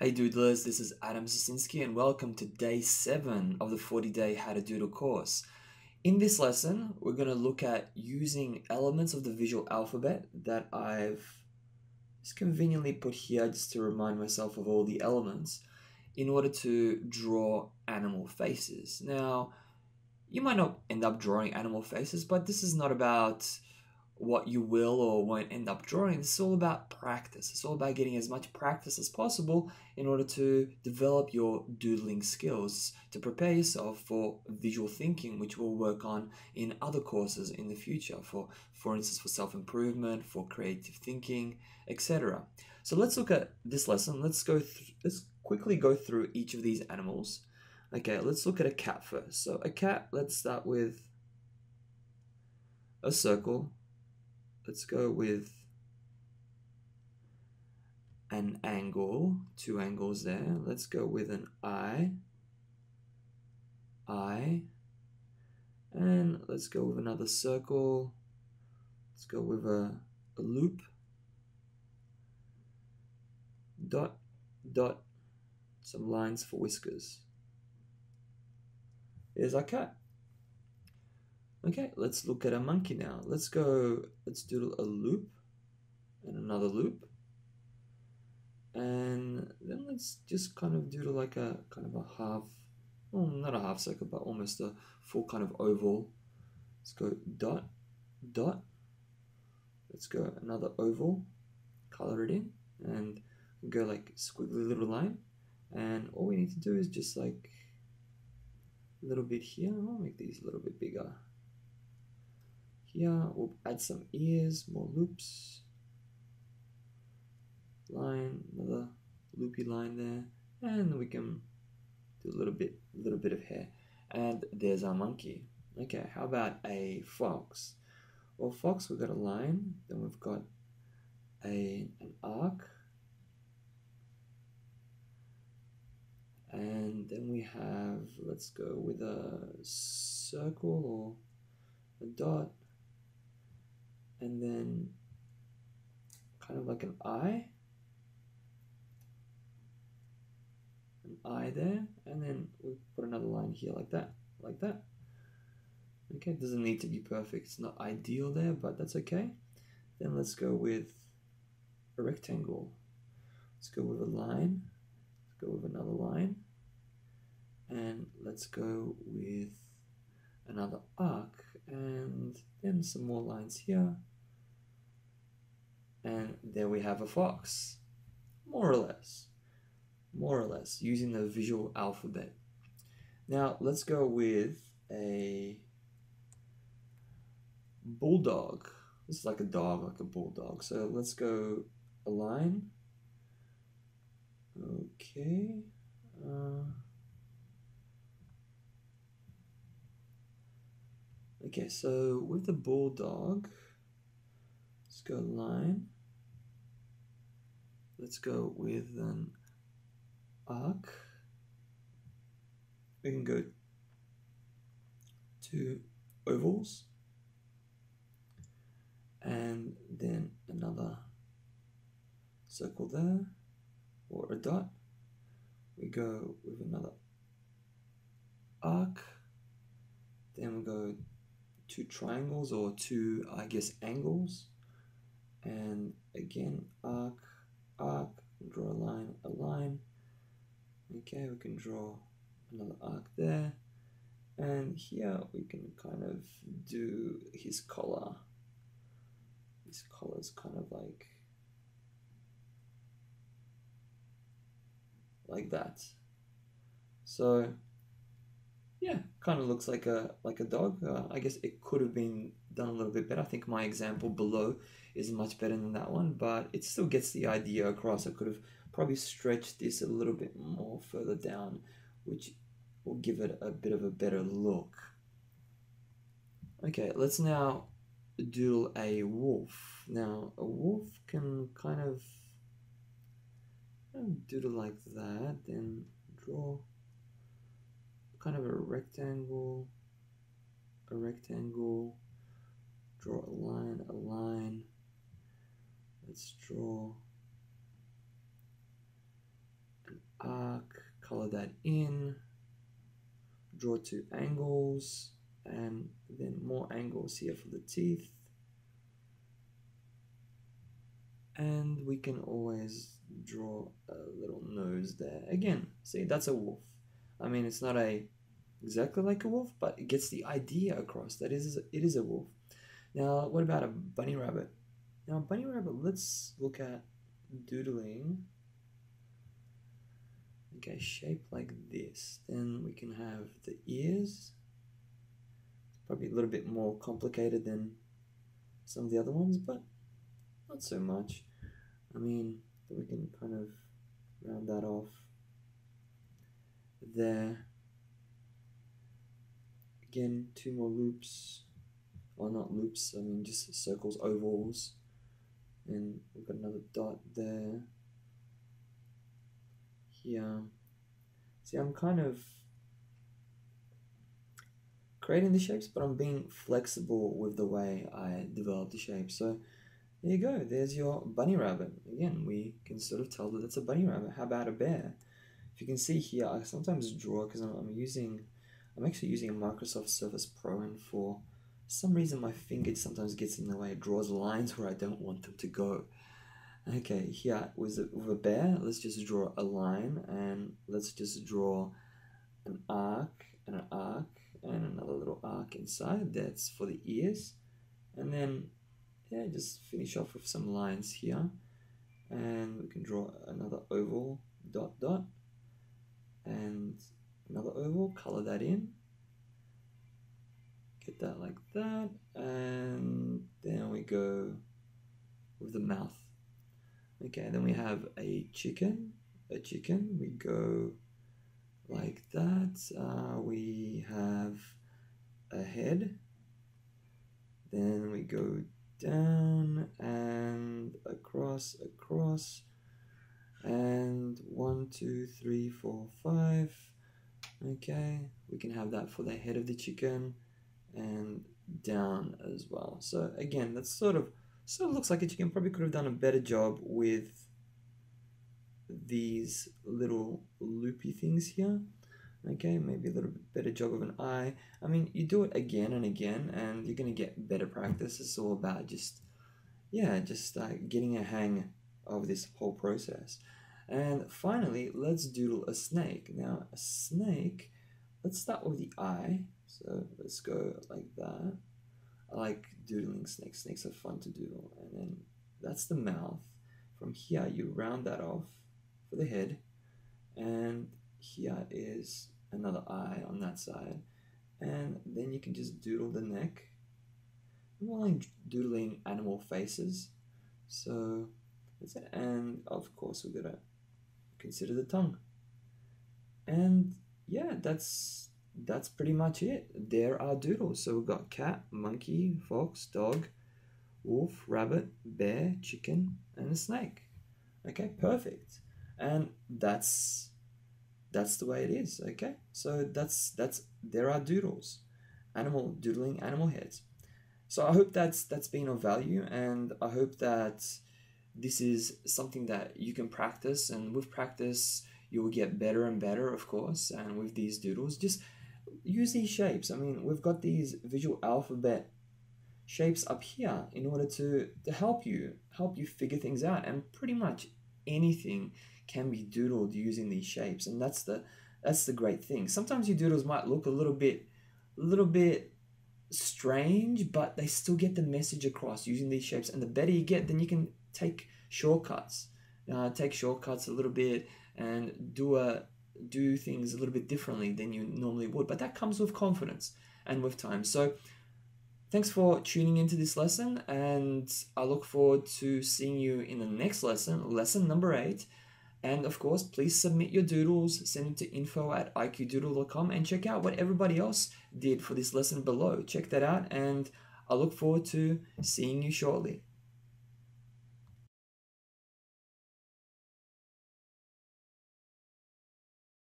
Hey Doodlers, this is Adam Sasinski and welcome to day 7 of the 40-day How to Doodle course. In this lesson, we're going to look at using elements of the visual alphabet that I've just conveniently put here just to remind myself of all the elements in order to draw animal faces. Now, you might not end up drawing animal faces, but this is not about what you will or won't end up drawing. It's all about practice. It's all about getting as much practice as possible in order to develop your doodling skills, to prepare yourself for visual thinking, which we'll work on in other courses in the future, for instance, for self-improvement, for creative thinking, etc. So let's look at this lesson. Let's quickly go through each of these animals. Okay, let's look at a cat first. So a cat, let's start with a circle. Let's go with an angle, 2 angles there. Let's go with an eye, and let's go with another circle. Let's go with a loop, dot, dot, some lines for whiskers. There's our cat. Okay, let's look at a monkey now. Let's doodle a loop and another loop. And then let's just kind of doodle like a kind of a half, well, not a half circle, but almost a full kind of oval. Let's go dot, dot. Let's go another oval, color it in, and go like squiggly little line. And all we need to do is just like a little bit here. I'll make these a little bit bigger. Here, we'll add some ears, more loops. Line, another loopy line there, and we can do a little bit of hair. And there's our monkey. Okay, how about a fox? Well, fox, we've got a line, then we've got an arc, and then we have, let's go with a circle or a dot, and then kind of like an eye there, and then we'll put another line here like that. Okay, it doesn't need to be perfect. It's not ideal there, but that's okay. Then let's go with a rectangle. Let's go with a line. Let's go with another line. And let's go with another arc. And then some more lines here. And there we have a fox. More or less, using the visual alphabet. Now let's go with a bulldog. This is like a dog, like a bulldog. So let's go a line. Okay. Okay, so with the bulldog, let's go line. Let's go with an arc. We can go 2 ovals. And then another circle there, or a dot. We go with another arc. Then we go 2 triangles, or 2, I guess, angles. And again, arc, draw a line. Okay, we can draw another arc there. And here we can kind of do his collar. His collar is kind of like that. So yeah, kind of looks like a dog. I guess it could have been done a little bit better. I think my example below is much better than that one, but it still gets the idea across. I could have probably stretched this a little bit more further down, which will give it a bit of a better look. Okay, let's now doodle a wolf. Now, a wolf can kind of doodle like that, then draw kind of a rectangle, draw a line. Let's draw an color that in, draw two angles, and then more angles here for the teeth. And we can always draw a little nose there. Again, see, that's a wolf. I mean, it's not exactly like a wolf, but it gets the idea across that it is a wolf. Now, what about a bunny rabbit? Now, bunny rabbit, let's look at doodling. Okay, shape like this. Then we can have the ears. Probably a little bit more complicated than some of the other ones, but not so much. I mean, we can kind of round that off there. Again, two more loops, or not loops, I mean just circles, ovals, and we've got another dot there, here. See, I'm kind of creating the shapes, but I'm being flexible with the way I develop the shape. So there you go, there's your bunny rabbit. Again, we can sort of tell that it's a bunny rabbit. How about a bear? If you can see here, I sometimes draw, because I'm actually using a Microsoft Surface Pro, and for some reason my finger sometimes gets in the way. It draws lines where I don't want them to go. Okay, here with a bear, let's just draw a line, and let's just draw an arc and an arc and another little arc inside. That's for the ears. And then, yeah, just finish off with some lines here. And we can draw another oval, dot, dot, and another oval, color that in. Get that like that. And then we go with the mouth. Okay, then we have a chicken. We go like that. We have a head. Then we go down and across, and 1, 2, 3, 4, 5. Okay, we can have that for the head of the chicken, and down as well. So again, that's sort of looks like a chicken. Probably could have done a better job with these little loopy things here. Okay, maybe a little bit better job of an eye. I mean, you do it again and again, and you're gonna get better practice. It's all about just getting a hang of this whole process. And finally, let's doodle a snake. Now, a snake, let's start with the eye. So let's go like that. I like doodling snakes. Snakes are fun to doodle. And then that's the mouth. From here, you round that off for the head. And here is another eye on that side. And then you can just doodle the neck. I'm only doodling animal faces. So that's it. And of course, we're gonna consider the tongue. And yeah, that's pretty much it. There are doodles. So we've got cat, monkey, fox, dog, wolf, rabbit, bear, chicken, and a snake. Okay, perfect. And that's the way it is. Okay, so there are doodles, doodling animal heads. So I hope that's been of value, and I hope that this is something that you can practice, and with practice you will get better and better, of course. And with these doodles, just use these shapes. I mean, we've got these visual alphabet shapes up here in order to help you figure things out, and pretty much anything can be doodled using these shapes. And that's the great thing. Sometimes your doodles might look a little bit strange, but they still get the message across using these shapes. And the better you get, then you can take shortcuts a little bit, and do things a little bit differently than you normally would. But that comes with confidence and with time. So thanks for tuning into this lesson, and I look forward to seeing you in the next lesson, lesson number 8. And of course, please submit your doodles, send them to info@iqdoodle.com, and check out what everybody else did for this lesson below. Check that out, and I look forward to seeing you shortly.